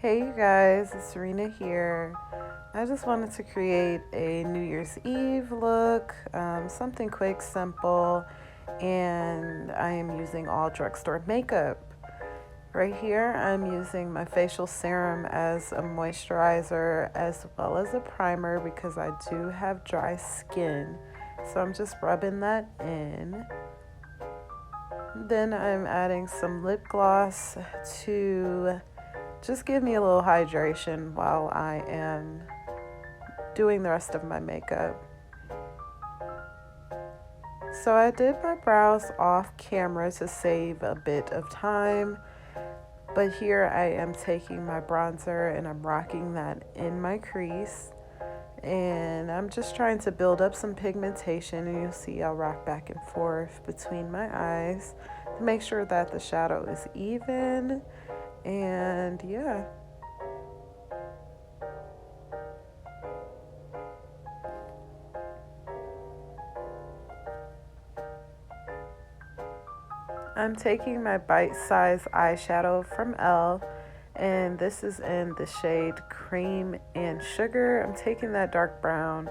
Hey you guys, it's Rena here. I just wanted to create a New Year's Eve look, something quick, simple, and I am using all drugstore makeup. Right here, I'm using my facial serum as a moisturizer as well as a primer because I do have dry skin. So I'm just rubbing that in. Then I'm adding some lip gloss to just give me a little hydration while I am doing the rest of my makeup. So I did my brows off camera to save a bit of time, but here I am taking my bronzer and I'm rocking that in my crease, and I'm just trying to build up some pigmentation, and you'll see I'll rock back and forth between my eyes to make sure that the shadow is even. And yeah. I'm taking my bite-sized eyeshadow from Elle, and this is in the shade Cream and Sugar. I'm taking that dark brown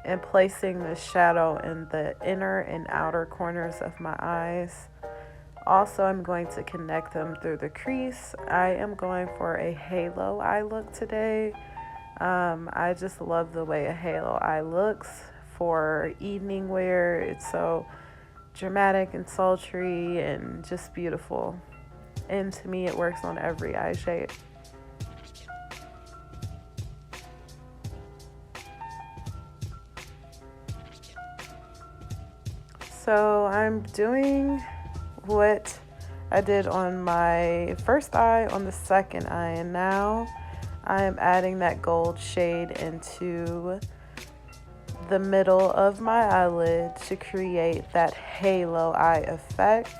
and placing the shadow in the inner and outer corners of my eyes. Also, I'm going to connect them through the crease. I am going for a halo eye look today. I just love the way a halo eye looks for evening wear. It's so dramatic and sultry and just beautiful. And to me, it works on every eye shape. So I'm doing what I did on my first eye on the second eye, and now I'm adding that gold shade into the middle of my eyelid to create that halo eye effect.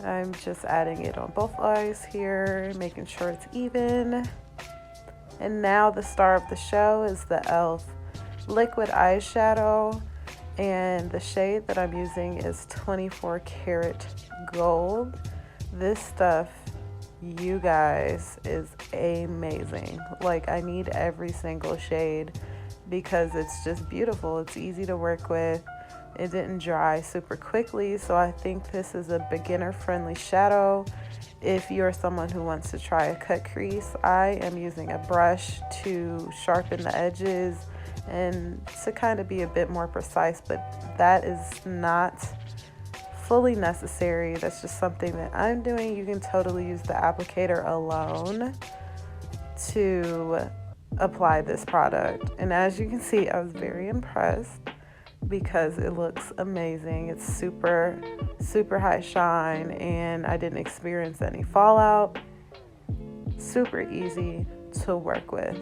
I'm just adding it on both eyes here, making sure it's even. And now the star of the show is the e.l.f. liquid eyeshadow, and the shade that I'm using is 24 karat gold. This stuff, you guys, is amazing. Like, I need every single shade because it's just beautiful. It's easy to work with. It didn't dry super quickly, so I think this is a beginner friendly shadow. If you're someone who wants to try a cut crease, I am using a brush to sharpen the edges and to kind of be a bit more precise, but that is not fully necessary. That's just something that I'm doing. You can totally use the applicator alone to apply this product. And as you can see, I was very impressed because it looks amazing. It's super high shine, and I didn't experience any fallout. Super easy to work with.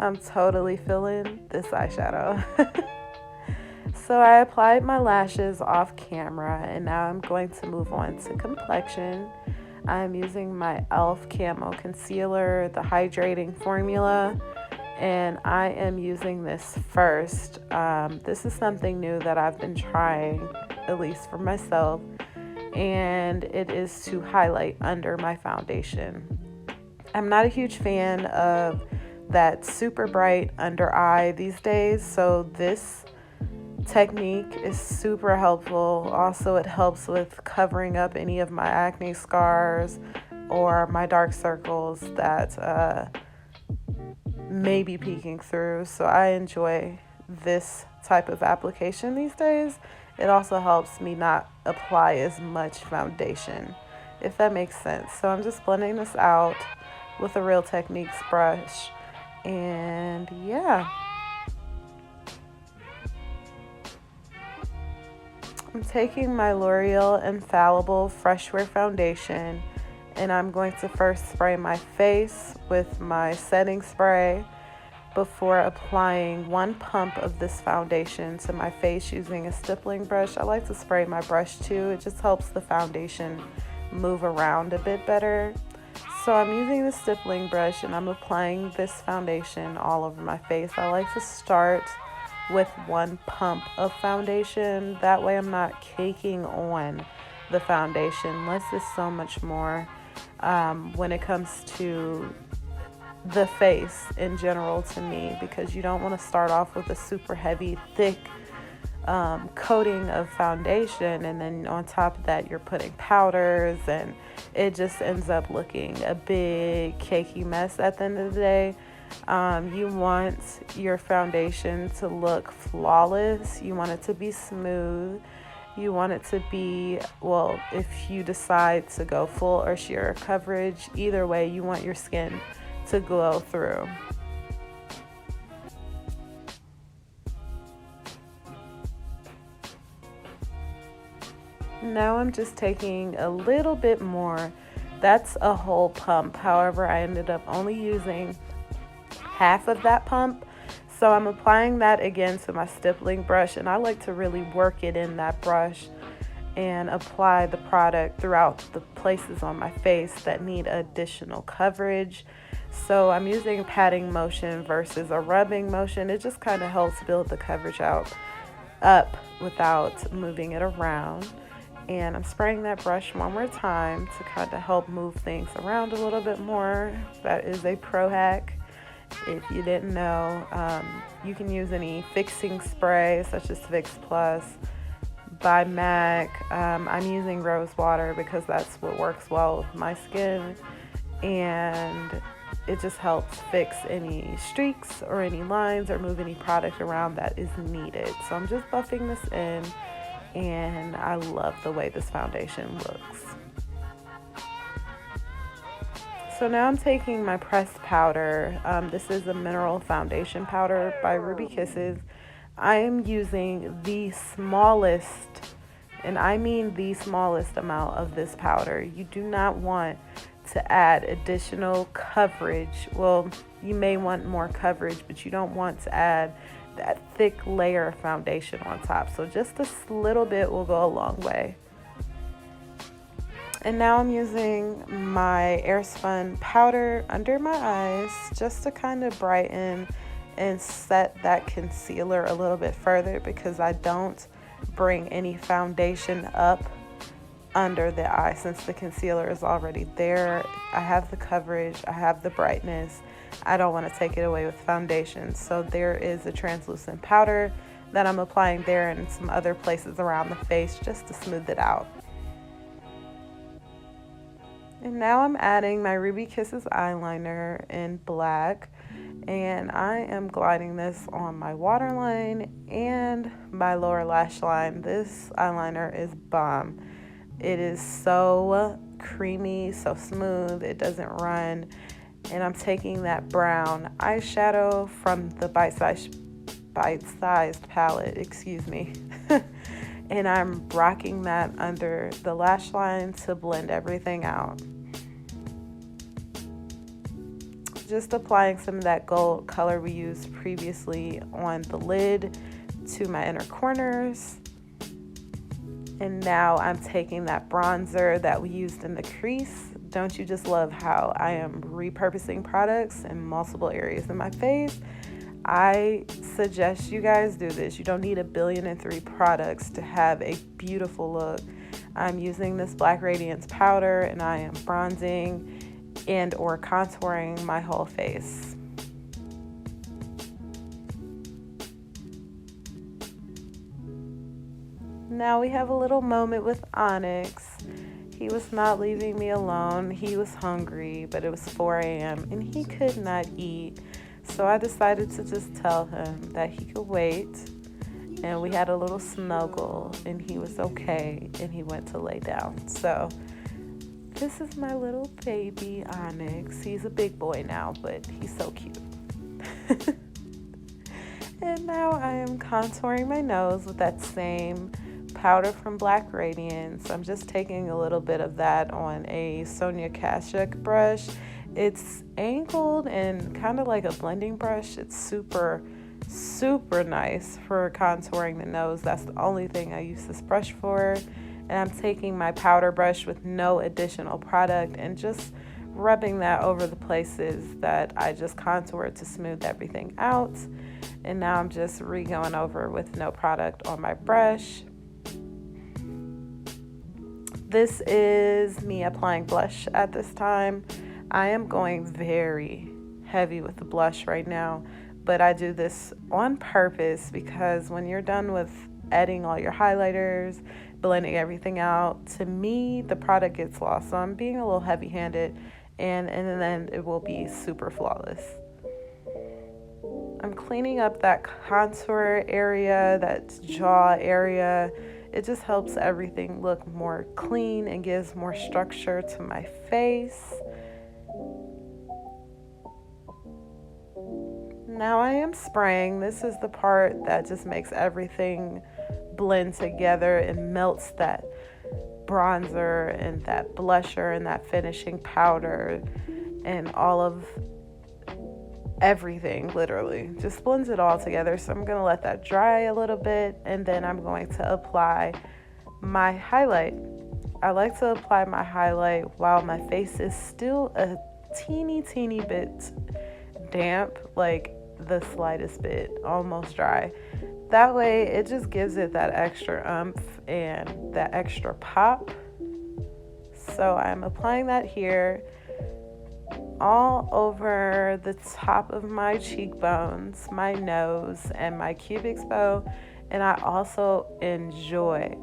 I'm totally feeling this eyeshadow. So I applied my lashes off camera, and now I'm going to move on to complexion. I'm using my e.l.f. Camo concealer, the hydrating formula, and I am using this first. This is something new that I've been trying, at least for myself, and it is to highlight under my foundation. I'm not a huge fan of that super bright under eye these days, so this technique is super helpful. Also, it helps with covering up any of my acne scars or my dark circles that may be peeking through. So I enjoy this type of application these days. It also helps me not apply as much foundation, if that makes sense. So I'm just blending this out with a Real Techniques brush. And yeah, I'm taking my L'Oreal Infallible Fresh Wear Foundation, and I'm going to first spray my face with my setting spray before applying one pump of this foundation to my face using a stippling brush. I like to spray my brush too. It just helps the foundation move around a bit better. So I'm using the stippling brush and I'm applying this foundation all over my face. I like to start with one pump of foundation. That way I'm not caking on the foundation. Less is so much more when it comes to the face in general to me, because you don't want to start off with a super heavy, thick coating of foundation, and then on top of that you're putting powders, and it just ends up looking a big cakey mess at the end of the day. You want your foundation to look flawless. You want it to be smooth. You want it to be, well, if you decide to go full or sheer coverage, either way, you want your skin to glow through. Now I'm just taking a little bit more. That's a whole pump. However, I ended up only using half of that pump. So I'm applying that again to my stippling brush, and I like to really work it in that brush and apply the product throughout the places on my face that need additional coverage. So I'm using patting motion versus a rubbing motion. It just kind of helps build the coverage up without moving it around. And I'm spraying that brush one more time to kind of help move things around a little bit more. That is a pro hack. If you didn't know, you can use any fixing spray such as Fix Plus by MAC. I'm using rose water because that's what works well with my skin, and it just helps fix any streaks or any lines or move any product around that is needed. So I'm just buffing this in, and I love the way this foundation looks. So now I'm taking my pressed powder. This is a mineral foundation powder by Ruby Kisses. I am using the smallest, and I mean the smallest amount of this powder. You do not want to add additional coverage. Well, you may want more coverage, but you don't want to add that thick layer of foundation on top. So just a little bit will go a long way. And now I'm using my Airspun powder under my eyes just to kind of brighten and set that concealer a little bit further, because I don't bring any foundation up under the eye since the concealer is already there. I have the coverage, I have the brightness. I don't want to take it away with foundation. So there is a translucent powder that I'm applying there and some other places around the face just to smooth it out. And now I'm adding my Ruby Kisses eyeliner in black, and I am gliding this on my waterline and my lower lash line. This eyeliner is bomb. It is so creamy, so smooth, it doesn't run. And I'm taking that brown eyeshadow from the bite-sized palette, excuse me. And I'm rocking that under the lash line to blend everything out. Just applying some of that gold color we used previously on the lid to my inner corners. And now I'm taking that bronzer that we used in the crease. Don't you just love how I am repurposing products in multiple areas in my face? I suggest you guys do this. You don't need 1,000,000,003 products to have a beautiful look. I'm using this Black Radiance powder, and I am bronzing and or contouring my whole face. Now we have a little moment with Onyx. He was not leaving me alone. He was hungry, but it was 4 a.m. and he could not eat. So I decided to just tell him that he could wait. And we had a little snuggle, and he was okay, and he went to lay down. So this is my little baby Onyx. He's a big boy now, but he's so cute. And now I am contouring my nose with that same powder from Black Radiance. I'm just taking a little bit of that on a Sonia Kashuk brush It's angled and kind of like a blending brush. It's super nice for contouring the nose. That's the only thing I use this brush for. And I'm taking my powder brush with no additional product and just rubbing that over the places that I just contoured to smooth everything out. And now I'm just going over with no product on my brush. This is me applying blush at this time. I am going very heavy with the blush right now, but I do this on purpose because when you're done with adding all your highlighters, blending everything out, to me, the product gets lost. So I'm being a little heavy-handed, and then it will be super flawless. I'm cleaning up that contour area, that jaw area. It just helps everything look more clean and gives more structure to my face. Now I am spraying. This is the part that just makes everything blend together and melts that bronzer and that blusher and that finishing powder and all of everything, literally just blends it all together. So I'm gonna let that dry a little bit, and then I'm going to apply my highlight. I like to apply my highlight while my face is still a teeny bit damp, like the slightest bit, almost dry. That way it just gives it that extra oomph and that extra pop. So I'm applying that here all over the top of my cheekbones, my nose, and my cupid's bow. And I also enjoy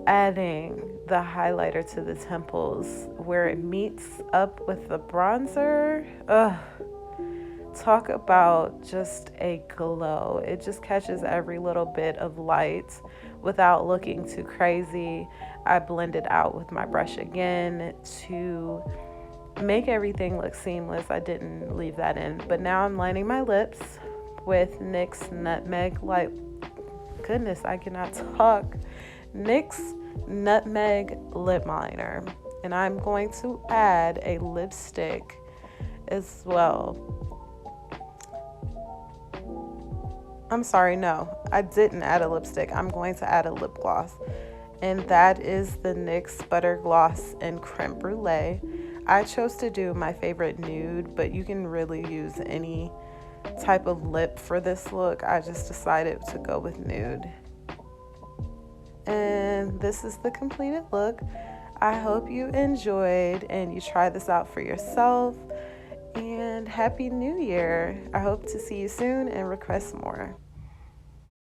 adding the highlighter to the temples where it meets up with the bronzer. Talk about just a glow. It just catches every little bit of light without looking too crazy. I blend it out with my brush again to make everything look seamless. I didn't leave that in, but now I'm lining my lips with NYX Nutmeg goodness, I cannot talk. NYX Nutmeg lip liner, and I'm going to add a lipstick as well. I'm sorry, no, I didn't add a lipstick. I'm going to add a lip gloss, and that is the NYX Butter Gloss in Creme Brulee. I chose to do my favorite nude, but you can really use any type of lip for this look. I just decided to go with nude. And this is the completed look. I hope you enjoyed and you try this out for yourself. And Happy New Year. I hope to see you soon and request more.